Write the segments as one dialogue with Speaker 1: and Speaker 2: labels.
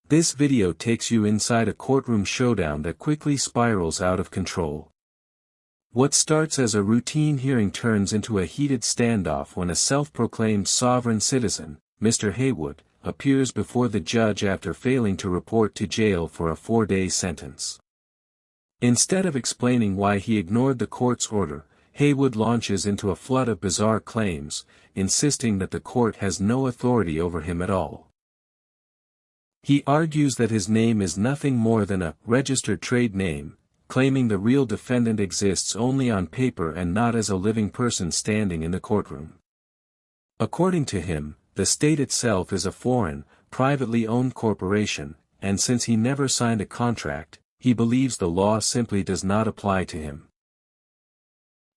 Speaker 1: This video takes you inside a courtroom showdown that quickly spirals out of control. What starts as a routine hearing turns into a heated standoff when a self-proclaimed sovereign citizen, Mr. Haywood, appears before the judge after failing to report to jail for a 4-day sentence. Instead of explaining why he ignored the court's order, Haywood launches into a flood of bizarre claims, insisting that the court has no authority over him at all. He argues that his name is nothing more than a registered trade name, claiming the real defendant exists only on paper and not as a living person standing in the courtroom. According to him, the state itself is a foreign, privately owned corporation, and since he never signed a contract, he believes the law simply does not apply to him.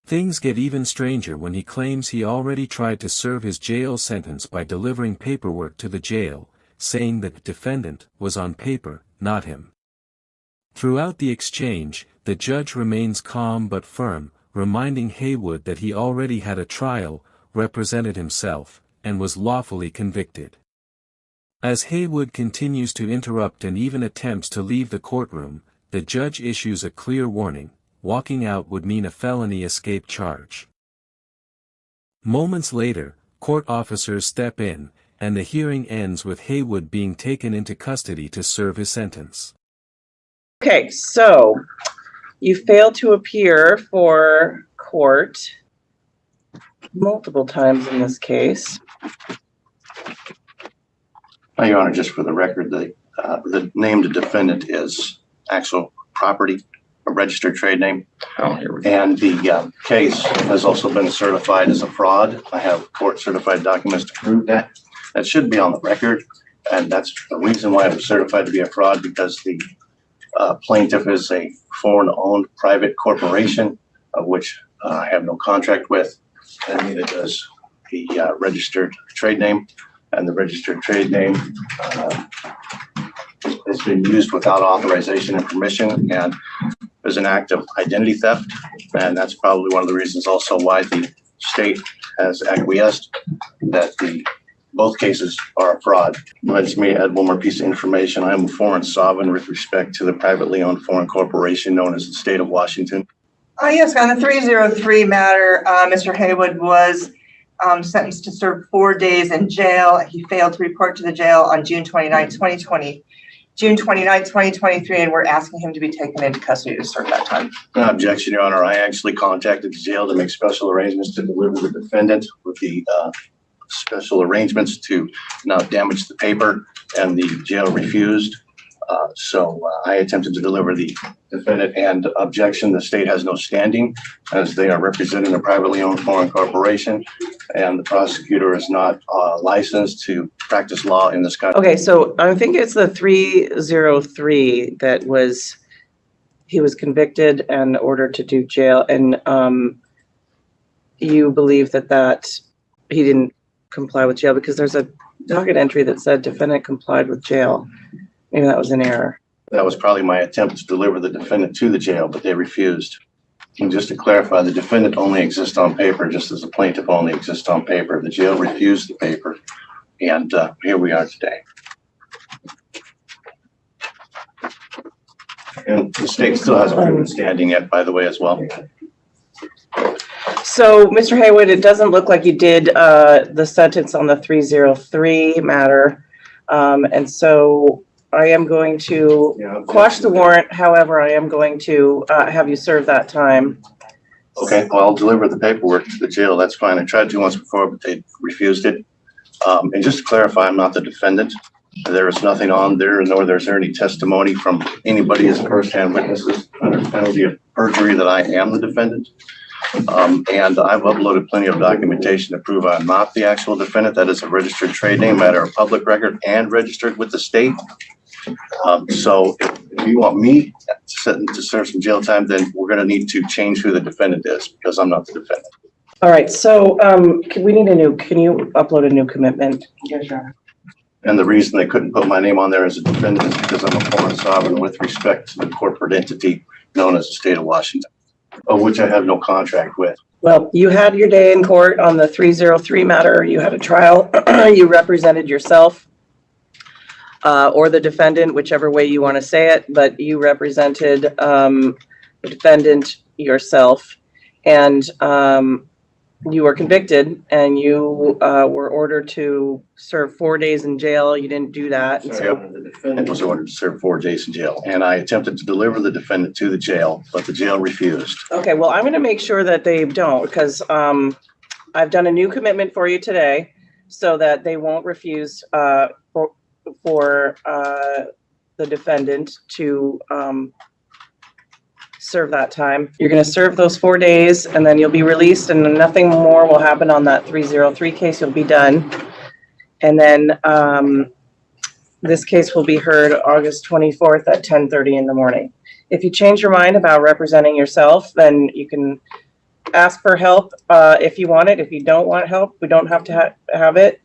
Speaker 1: Things get even stranger when he claims he already tried to serve his jail sentence by delivering paperwork to the jail, saying that the defendant was on paper, not him. Throughout the exchange, the judge remains calm but firm, reminding Haywood that he already had a trial, represented himself, and was lawfully convicted. As Haywood continues to interrupt and even attempts to leave the courtroom, the judge issues a clear warning: walking out would mean a felony escape charge. Moments later, court officers step in, and the hearing ends with Haywood being taken into custody to serve his sentence.
Speaker 2: Okay, so you failed to appear for court multiple times in this case.
Speaker 3: Your Honor, just for the record, the named defendant is actual property, a registered trade name. And the case has also been certified as a fraud. I have court certified documents to prove that. That should be on the record, and that's the reason why it was certified to be a fraud, because the plaintiff is a foreign-owned private corporation, of which I have no contract with, and neither does the registered trade name. And the registered trade name has been used without authorization and permission, and there's an act of identity theft, and that's probably one of the reasons also why the state has acquiesced that both cases are a fraud. Let me add one more piece of information. I am a foreign sovereign with respect to the privately owned foreign corporation known as the state of Washington.
Speaker 4: Yes, on the 303 matter, Mr. Haywood was sentenced to serve 4 days in jail. He failed to report to the jail on June 29, 2023, and we're asking him to be taken into custody to serve that time.
Speaker 3: Objection, Your Honor. I actually contacted the jail to make special arrangements to deliver the defendant with the special arrangements to not damage the paper, and the jail refused. So I attempted to deliver the defendant, and objection, the state has no standing as they are representing a privately owned foreign corporation, and the prosecutor is not licensed to practice law in this country.
Speaker 2: Okay, so I think it's the 303 that he was convicted and ordered to do jail, and you believe that he didn't comply with jail, because there's a docket entry that said defendant complied with jail. Maybe that was an error.
Speaker 3: That was probably my attempt to deliver the defendant to the jail, but they refused. And just to clarify, the defendant only exists on paper, just as the plaintiff only exists on paper. The jail refused the paper, and here we are today. And the state still hasn't proven standing yet, by the way, as well.
Speaker 2: So, Mr. Haywood, it doesn't look like you did the sentence on the 303 matter, and so I am going to quash the warrant. However, I am going to have you serve that time.
Speaker 3: Okay, well, I'll deliver the paperwork to the jail. That's fine. I tried to once before, but they refused it. And just to clarify, I'm not the defendant. There is nothing on there, nor is there any testimony from anybody as first-hand witnesses under penalty of perjury that I am the defendant. And I've uploaded plenty of documentation to prove I'm not the actual defendant. That is a registered trade name, matter of public record, and registered with the state. So if you want me to serve some jail time, then we're going to need to change who the defendant is, because I'm not the defendant.
Speaker 2: All right. So can you upload a new commitment?
Speaker 4: Yes, Your Honor.
Speaker 3: And the reason they couldn't put my name on there as a defendant is because I'm a foreign sovereign with respect to the corporate entity known as the state of Washington, of which I have no contract with.
Speaker 2: Well, you had your day in court on the 303 matter. You had a trial. You represented yourself. or the defendant, whichever way you want to say it, but you represented the defendant yourself, and you were convicted, and you were ordered to serve 4 days in jail. You didn't do that. And so
Speaker 3: The defendant was ordered to serve 4 days in jail, and I attempted to deliver the defendant to the jail, but the jail refused.
Speaker 2: okay, well, I'm going to make sure that they don't, because I've done a new commitment for you today so that they won't refuse for the defendant to serve that time. You're going to serve those 4 days, and then you'll be released, and nothing more will happen on that 303 case. You'll be done. And then this case will be heard August 24th at 10:30 in the morning. If you change your mind about representing yourself, then you can ask for help if you want it. If you don't want help, we don't have to have it.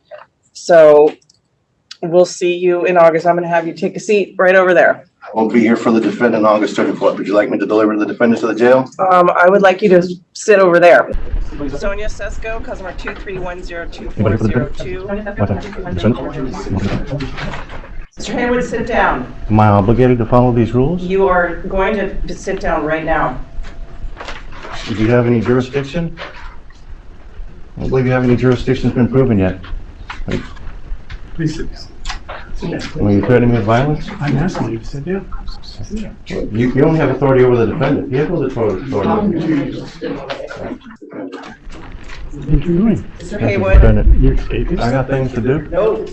Speaker 2: So we'll see you in August. I'm going to have you take a seat right over there.
Speaker 3: I won't be here for the defendant August 24th. Would you like me to deliver the defendant to the jail?
Speaker 2: I would like you to sit over there. Sonia Sesko, customer 231022402. Mr. Haywood, sit down.
Speaker 5: Am I obligated to follow these rules?
Speaker 2: You are going to sit down right now.
Speaker 5: Do you have any jurisdiction? I don't believe you have any jurisdiction's been proven yet.
Speaker 6: Please sit down.
Speaker 5: Are you threatening me with violence?
Speaker 6: I'm asking you to sit down.
Speaker 5: You only have authority over the defendant. He has no authority.
Speaker 6: What are you doing?
Speaker 2: Mr. Haywood?
Speaker 6: You escaping?
Speaker 5: I got things to do.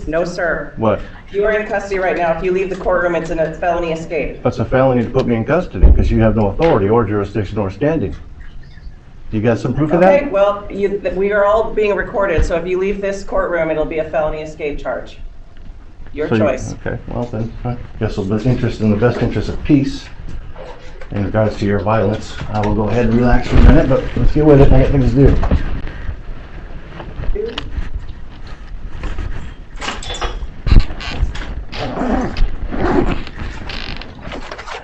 Speaker 2: No, sir.
Speaker 5: What?
Speaker 2: You are in custody right now. If you leave the courtroom, it's a felony escape.
Speaker 5: That's a felony to put me in custody because you have no authority or jurisdiction or standing. You got some proof of that?
Speaker 2: Okay, well, we are all being recorded, so if you leave this courtroom, it'll be a felony escape charge. Your choice.
Speaker 5: Okay, well then, I guess in the best interest of peace, in regards to your violence, I will go ahead and relax for a minute, but let's get with it. I got things to do.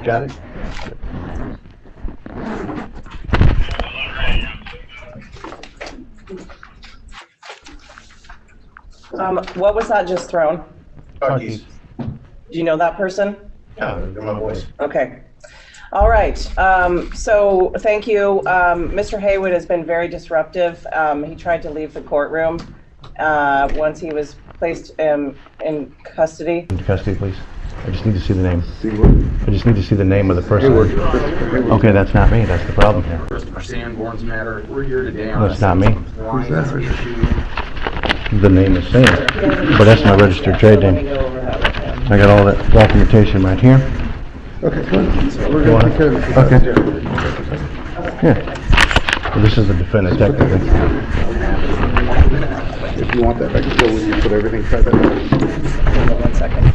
Speaker 5: Got it?
Speaker 2: What was that just thrown?
Speaker 5: Car keys.
Speaker 2: Do you know that person?
Speaker 5: Yeah, they're my boys.
Speaker 2: Okay. All right. So thank you. Mr. Haywood has been very disruptive. He tried to leave the courtroom once he was placed in custody.
Speaker 5: Into custody, please. I just need to see the name. I just need to see the name of the person. Okay, that's not me. That's the problem here.
Speaker 7: Our Sanborn's matter. We're here today on
Speaker 5: That's not me.
Speaker 7: compliance issue.
Speaker 5: The name is saying it, but that's my registered trade name. I got all that documentation right here.
Speaker 6: Okay, good. We're
Speaker 5: You want
Speaker 6: gonna take care of
Speaker 5: it?
Speaker 6: it.
Speaker 5: Okay. Yeah. Well, this is the defendant technically.
Speaker 6: If you want that, I can go with you, put everything private.
Speaker 2: Hold on 1 second.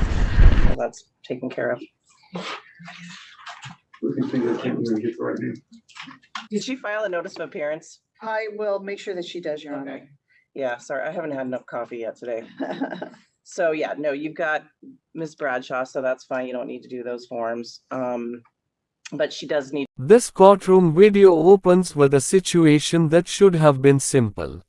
Speaker 2: Well, that's taken care of.
Speaker 6: We can figure it out and get the right name.
Speaker 2: Did she file a notice of appearance?
Speaker 8: I will make sure that she does, Your Honor.
Speaker 2: Okay. Yeah, sorry, I haven't had enough coffee yet today. So yeah, no, you've got Ms. Bradshaw, so that's fine. You don't need to do those forms. But she does need.
Speaker 9: This courtroom video opens with a situation that should have been simple.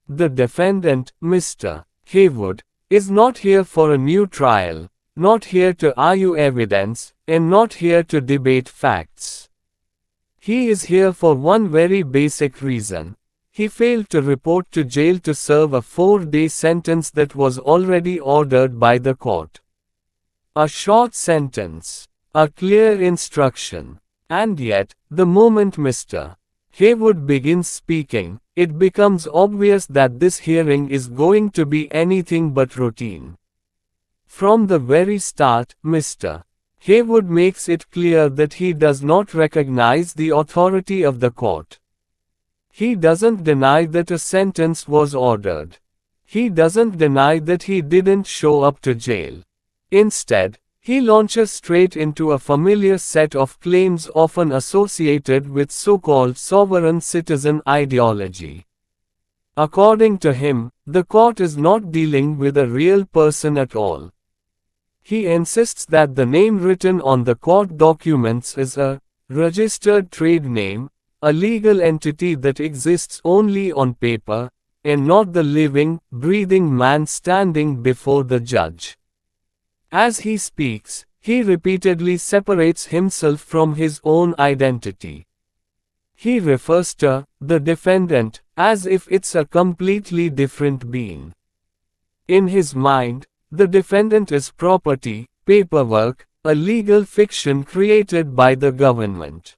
Speaker 9: The defendant, Mr. Haywood, is not here for a new trial, not here to argue evidence, and not here to debate facts. He is here for one very basic reason. He failed to report to jail to serve a 4-day sentence that was already ordered by the court. A short sentence, a clear instruction, and yet, the moment Mr. Haywood begins speaking, it becomes obvious that this hearing is going to be anything but routine. From the very start, Mr. Haywood makes it clear that he does not recognize the authority of the court. He doesn't deny that a sentence was ordered. He doesn't deny that he didn't show up to jail. Instead, he launches straight into a familiar set of claims often associated with so-called sovereign citizen ideology. According to him, the court is not dealing with a real person at all. He insists that the name written on the court documents is a registered trade name, a legal entity that exists only on paper, and not the living, breathing man standing before the judge. As he speaks, he repeatedly separates himself from his own identity. He refers to the defendant as if it's a completely different being. In his mind, the defendant is property, paperwork, a legal fiction created by the government.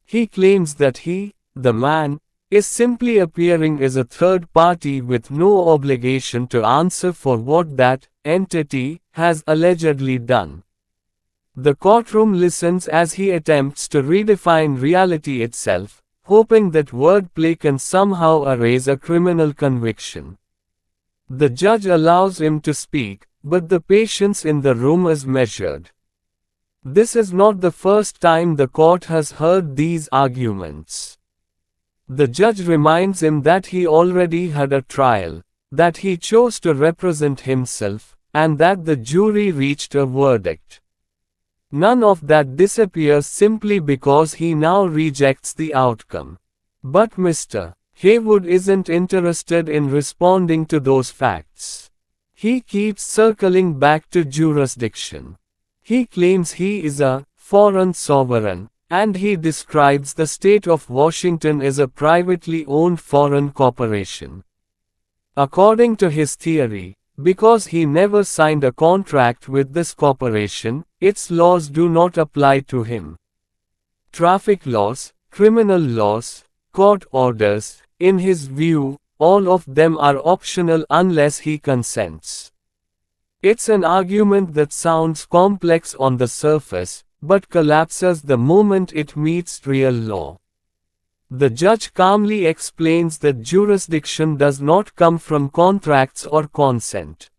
Speaker 9: He claims that he, the man, is simply appearing as a third party with no obligation to answer for what that entity has allegedly done. The courtroom listens as he attempts to redefine reality itself, hoping that wordplay can somehow erase a criminal conviction. The judge allows him to speak, but the patience in the room is measured. This is not the first time the court has heard these arguments. The judge reminds him that he already had a trial, that he chose to represent himself, and that the jury reached a verdict. None of that disappears simply because he now rejects the outcome. But Mr. Haywood isn't interested in responding to those facts. He keeps circling back to jurisdiction. He claims he is a foreign sovereign, and he describes the state of Washington as a privately owned foreign corporation. According to his theory, because he never signed a contract with this corporation, its laws do not apply to him. Traffic laws, criminal laws, court orders, in his view, all of them are optional unless he consents. It's an argument that sounds complex on the surface, but collapses the moment it meets real law. The judge calmly explains that jurisdiction does not come from contracts or consent.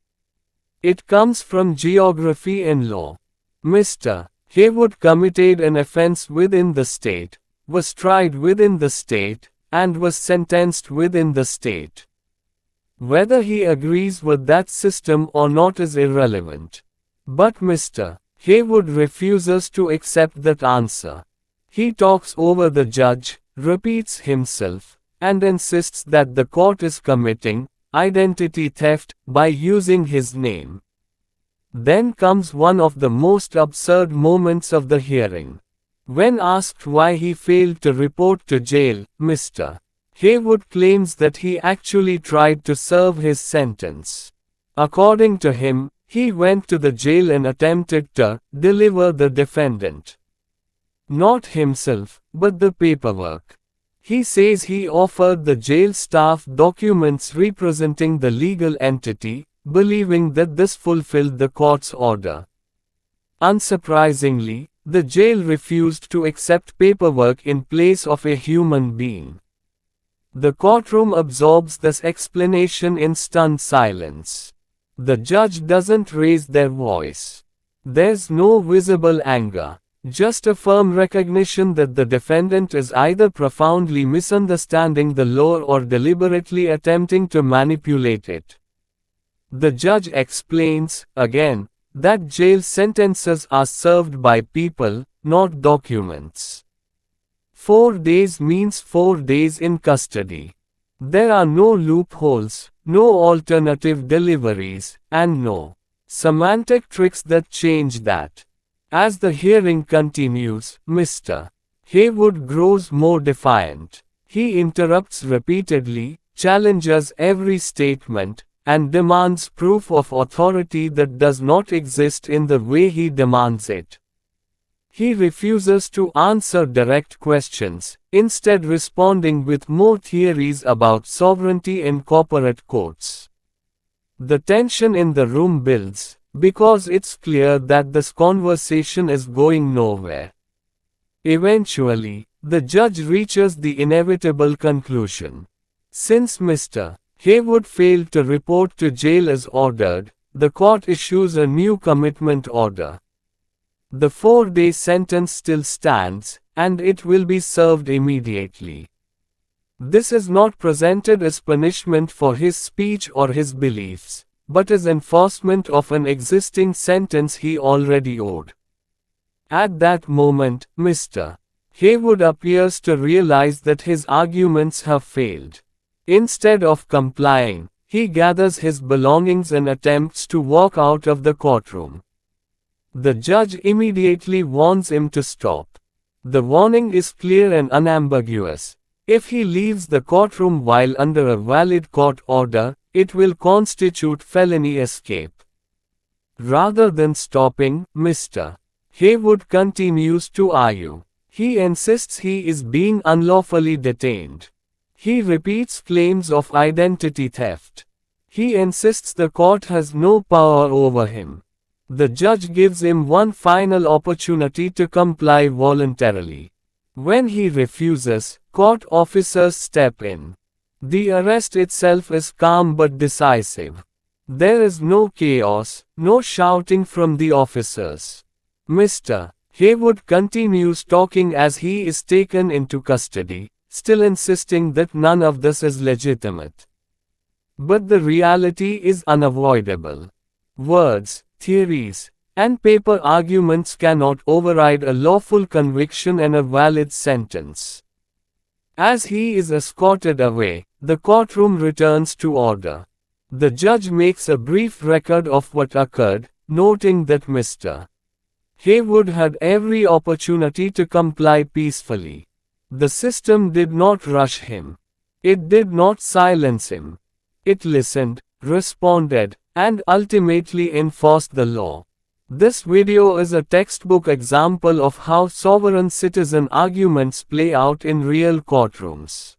Speaker 9: It comes from geography and law. Mr. Haywood committed an offense within the state, was tried within the state, and was sentenced within the state. Whether he agrees with that system or not is irrelevant. But Mr. Haywood refuses to accept that answer. He talks over the judge, repeats himself, and insists that the court is committing identity theft by using his name. Then comes one of the most absurd moments of the hearing. When asked why he failed to report to jail, Mr. Haywood claims that he actually tried to serve his sentence. According to him, he went to the jail and attempted to deliver the defendant. Not himself, but the paperwork. He says he offered the jail staff documents representing the legal entity, believing that this fulfilled the court's order. Unsurprisingly, the jail refused to accept paperwork in place of a human being. The courtroom absorbs this explanation in stunned silence. The judge doesn't raise their voice. There's no visible anger, just a firm recognition that the defendant is either profoundly misunderstanding the law or deliberately attempting to manipulate it. The judge explains, again, that jail sentences are served by people, not documents. 4 days means 4 days in custody. There are no loopholes, no alternative deliveries, and no semantic tricks that change that. As the hearing continues, Mr. Haywood grows more defiant. He interrupts repeatedly, challenges every statement, and demands proof of authority that does not exist in the way he demands it. He refuses to answer direct questions, instead responding with more theories about sovereignty and corporate courts. The tension in the room builds, because it's clear that this conversation is going nowhere. Eventually, the judge reaches the inevitable conclusion. Since Mr. Haywood failed to report to jail as ordered, the court issues a new commitment order. The 4-day sentence still stands, and it will be served immediately. This is not presented as punishment for his speech or his beliefs, but as enforcement of an existing sentence he already owed. At that moment, Mr. Haywood appears to realize that his arguments have failed. Instead of complying, He gathers his belongings and attempts to walk out of the courtroom. The judge immediately warns him to stop. The warning is clear and unambiguous. If he leaves the courtroom while under a valid court order, it will constitute felony escape. Rather than stopping, Mr. Haywood continues to argue. He insists he is being unlawfully detained. He repeats claims of identity theft. He insists the court has no power over him. The judge gives him one final opportunity to comply voluntarily. When he refuses, court officers step in. The arrest itself is calm but decisive. There is no chaos, no shouting from the officers. Mr. Haywood continues talking as he is taken into custody, still insisting that none of this is legitimate. But the reality is unavoidable. Words, theories, and paper arguments cannot override a lawful conviction and a valid sentence. As he is escorted away, the courtroom returns to order. The judge makes a brief record of what occurred, noting that Mr. Haywood had every opportunity to comply peacefully. The system did not rush him. It did not silence him. It listened, responded, and ultimately enforced the law. This video is a textbook example of how sovereign citizen arguments play out in real courtrooms.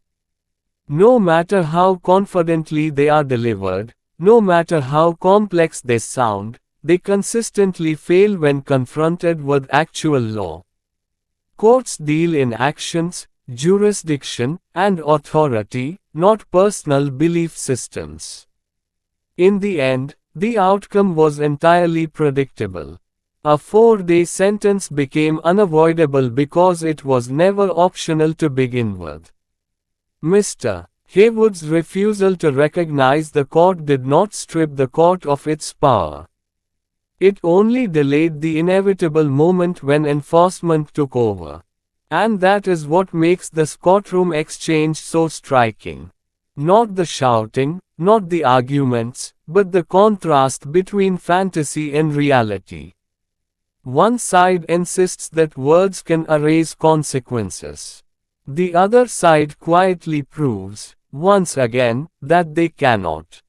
Speaker 9: No matter how confidently they are delivered, no matter how complex they sound, they consistently fail when confronted with actual law. Courts deal in actions, jurisdiction, and authority, not personal belief systems. In the end, the outcome was entirely predictable. A 4-day sentence became unavoidable because it was never optional to begin with. Mr. Haywood's refusal to recognize the court did not strip the court of its power. It only delayed the inevitable moment when enforcement took over. And that is what makes this courtroom exchange so striking. Not the shouting, not the arguments, but the contrast between fantasy and reality. One side insists that words can erase consequences. The other side quietly proves, once again, that they cannot.